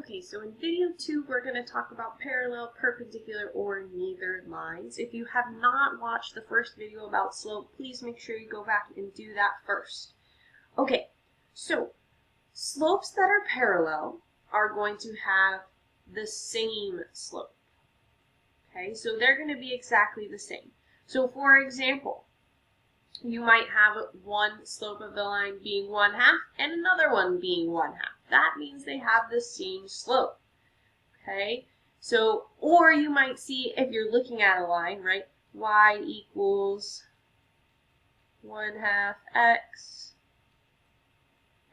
Okay, so in video 2, we're going to talk about parallel, perpendicular, or neither lines. If you have not watched the first video about slope, please make sure you go back and do that first. Okay, so slopes that are parallel are going to have the same slope. Okay, so they're going to be exactly the same. So for example, you might have one slope of the line being 1/2 and another one being 1/2. That means they have the same slope. Okay, so, or you might see if you're looking at a line, right, y equals 1/2 x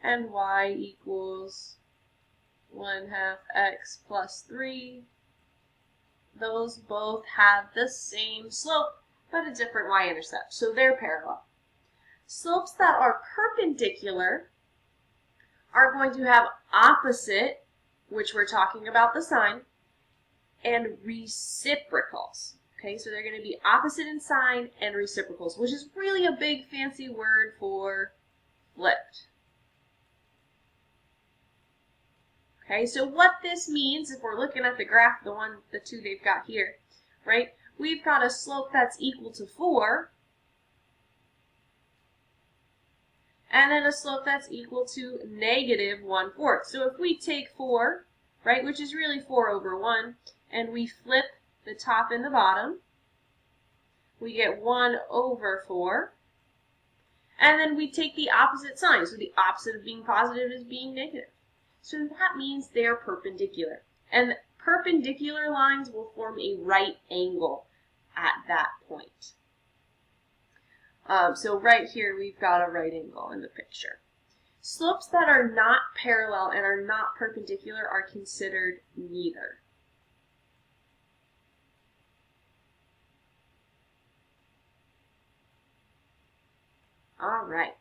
and y equals 1/2 x plus 3. Those both have the same slope, but a different y-intercept, so they're parallel. Slopes that are perpendicular are going to have opposite, which we're talking about the sign, and reciprocals. Okay, so they're going to be opposite in sign and reciprocals, which is really a big fancy word for flipped. Okay, so what this means, if we're looking at the graph, the two they've got here, right? We've got a slope that's equal to 4, and then a slope that's equal to -1/4. So if we take 4, right, which is really 4/1, and we flip the top and the bottom, we get 1/4. And then we take the opposite sign. So the opposite of being positive is being negative. So that means they're perpendicular. And perpendicular lines will form a right angle at that point. So right here we've got a right angle in the picture. Slopes that are not parallel and are not perpendicular are considered neither. All right.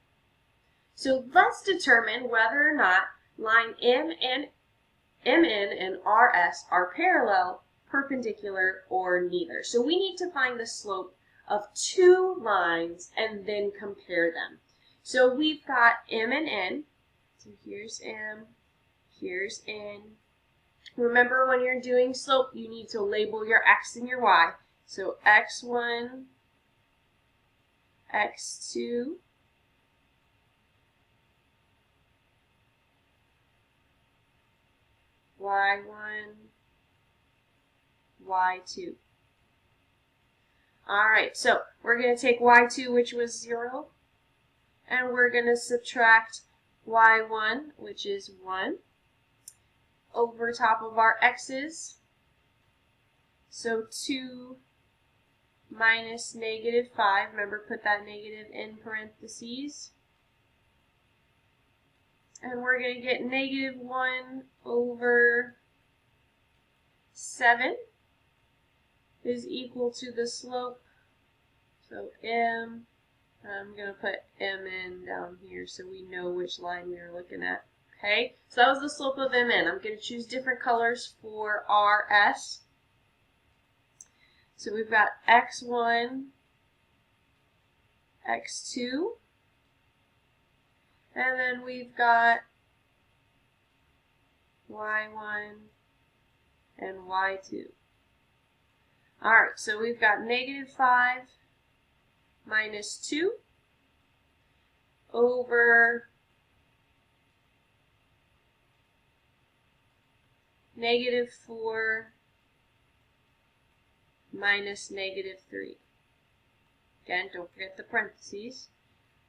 So let's determine whether or not line MN and RS are parallel, perpendicular, or neither. So we need to find the slope of two lines and then compare them. So we've got M and N. So here's M, here's N. Remember, when you're doing slope, you need to label your X and your Y. So X1, X2, Y1, Y2. All right, so we're going to take Y2, which was 0, and we're going to subtract Y1, which is 1, over top of our X's. So 2 minus -5. Remember, put that negative in parentheses. And we're going to get -1/7 is equal to the slope. So M, I'm going to put MN down here so we know which line we are looking at. Okay, so that was the slope of MN. I'm going to choose different colors for RS. So we've got X1, X2, and then we've got Y1 and Y2. All right, so we've got -5 minus 2 over -4 minus -3. Again, don't forget the parentheses.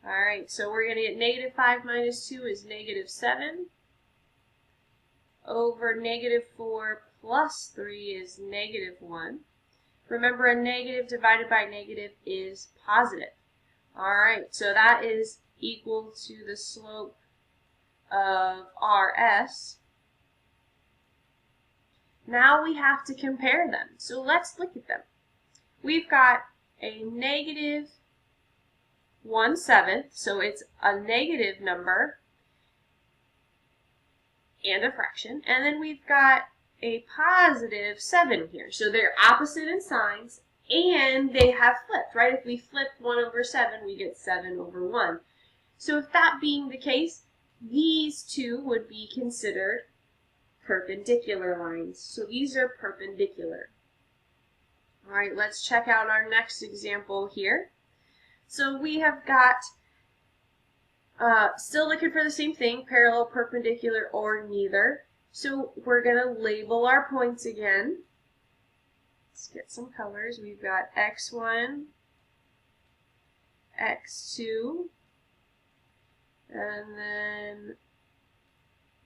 All right, so we're going to get -5 minus 2 is -7 over -4 plus 3 is -1. Remember, a negative divided by negative is positive. All right, so that is equal to the slope of RS. Now we have to compare them. So let's look at them. We've got a -1/7, so it's a negative number and a fraction. And then we've got a +7 here. So they're opposite in signs and they have flipped, right? If we flip 1/7, we get 7/1. So if that being the case, these two would be considered perpendicular lines. So these are perpendicular. All right, let's check out our next example here. So we have got, still looking for the same thing, parallel, perpendicular, or neither. So we're going to label our points again. Let's get some colors. We've got x1, x2, and then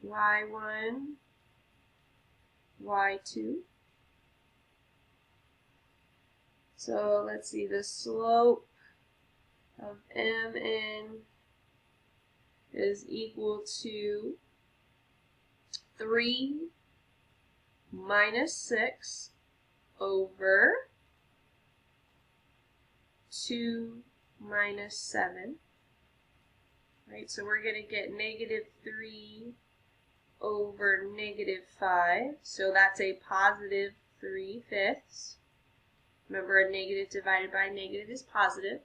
y1, y2. So let's see, the slope of MN is equal to 3 minus 6 over 2 minus 7. Right, so we're going to get negative 3 over negative 5. So that's a positive 3/5. Remember, a negative divided by a negative is positive.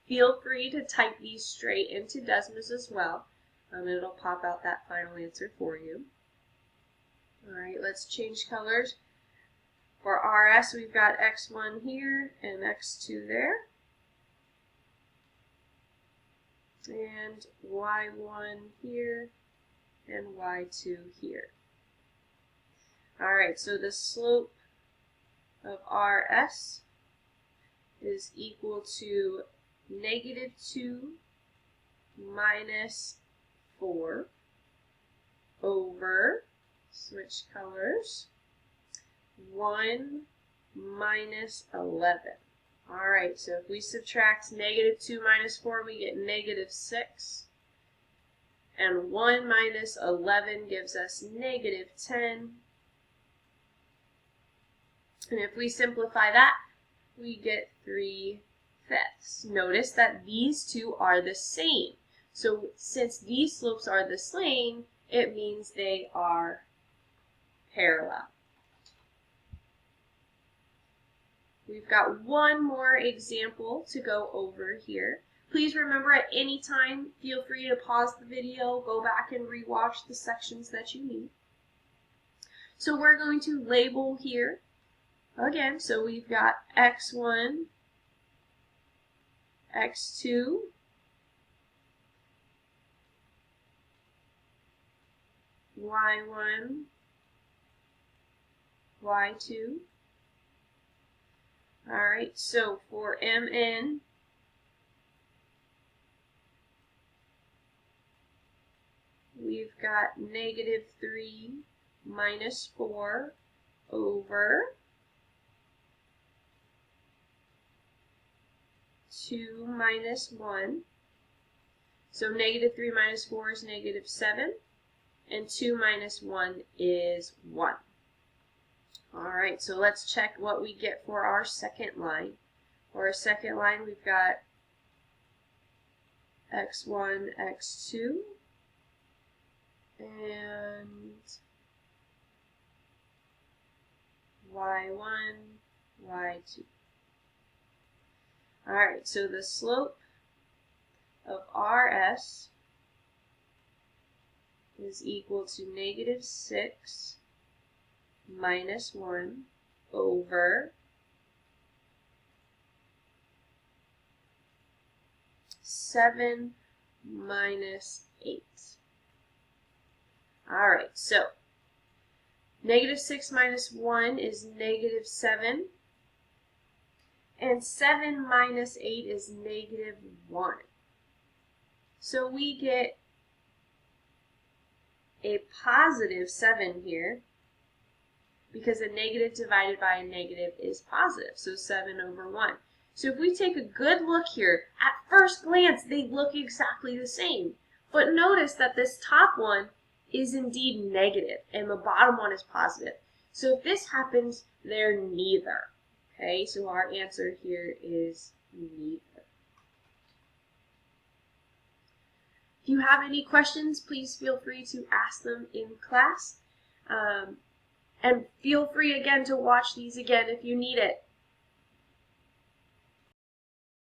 Feel free to type these straight into Desmos as well. It'll pop out that final answer for you. Alright, let's change colors. For RS, we've got x1 here and x2 there. And y1 here and y2 here. Alright, so the slope of RS is equal to negative 2 minus 4 over, switch colors, 1 minus 11. Alright, so if we subtract negative 2 minus 4, we get negative 6. And 1 minus 11 gives us negative 10. And if we simplify that, we get 3/5. Notice that these two are the same. So since these slopes are the same, it means they are parallel. We've got one more example to go over here. Please remember, at any time, feel free to pause the video, go back and rewatch the sections that you need. So we're going to label here again. So we've got x1, x2, y1, y2. Alright, so for MN, we've got negative 3 minus 4 over 2 minus 1. So negative 3 minus 4 is negative 7, and 2 minus 1 is 1. Alright, so let's check what we get for our second line. For our second line, we've got x1, x2, and y1, y2. Alright, so the slope of RS is equal to negative 6 minus 1 over 7 minus 8. Alright, so negative 6 minus 1 is negative 7. And 7 minus 8 is negative 1. So we get a positive 7 here, because a negative divided by a negative is positive, so 7 over 1. So if we take a good look here, at first glance they look exactly the same. But notice that this top one is indeed negative, and the bottom one is positive. So if this happens, they're neither. Okay, so our answer here is neither. If you have any questions, please feel free to ask them in class. And feel free again to watch these again if you need it.